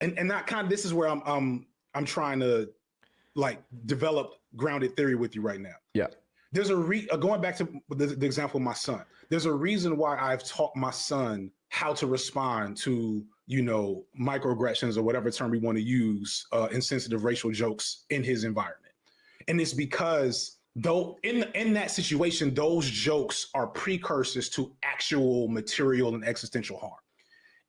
and that kind of, this is where I'm trying to like develop grounded theory with you right now. Yeah. There's going back to the example of my son. There's a reason why I've taught my son how to respond to, you know, microaggressions or whatever term we want to use, insensitive racial jokes in his environment. And it's because though in that situation, those jokes are precursors to actual material and existential harm.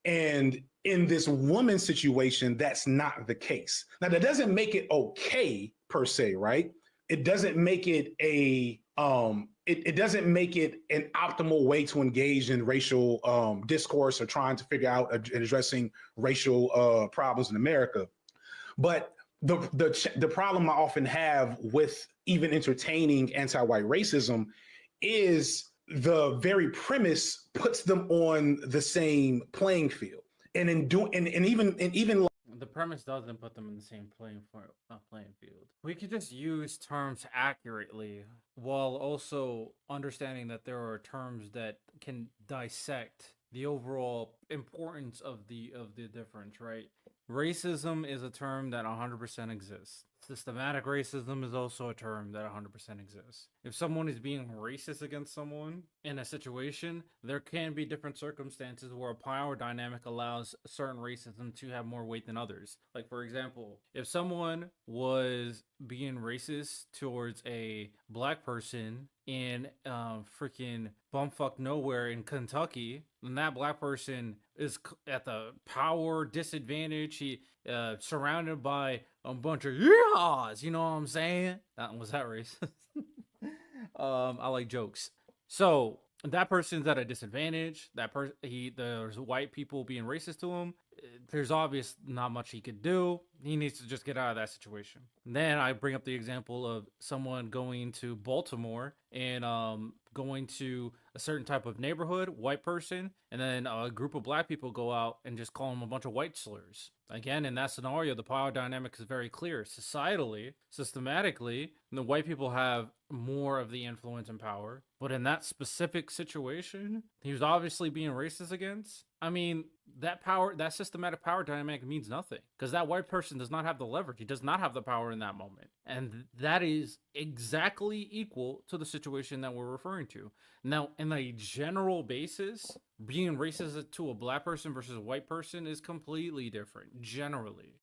And in this woman situation, that's not the case. Now, that doesn't make it okay per se, right? It doesn't make it it doesn't make it an optimal way to engage in racial discourse or trying to figure out and addressing racial problems in America. But the problem I often have with even entertaining anti-white racism is the very premise puts them on the same playing field. And in doing and even The premise doesn't put them in the same playing field. We could just use terms accurately while also understanding that there are terms that can dissect the overall importance of the difference, right? Racism is a term that 100% exists. Systematic racism is also a term that 100% exists. If someone is being racist against someone in a situation, there can be different circumstances where a power dynamic allows certain racism to have more weight than others. Like, for example, if someone was being racist towards a black person in freaking bumfuck nowhere in Kentucky, then that black person is at the power disadvantage. He surrounded by a bunch of yeehaws. You know what I'm saying? Was that racist? I like jokes. So that person's at a disadvantage. There's white people being racist to him. There's obvious not much he could do. He needs to just get out of that situation. And then I bring up the example of someone going to Baltimore and going to a certain type of neighborhood, white person, and then a group of black people go out and just call them a bunch of white slurs. Again, in that scenario, the power dynamic is very clear. Societally, systematically, the white people have more of the influence and power. But in that specific situation, he was obviously being racist against. I mean, that systematic power dynamic means nothing because that white person does not have the leverage. He does not have the power in that moment. And that is exactly equal to the situation that we're referring to. Now, in a general basis, being racist to a black person versus a white person is completely different, generally.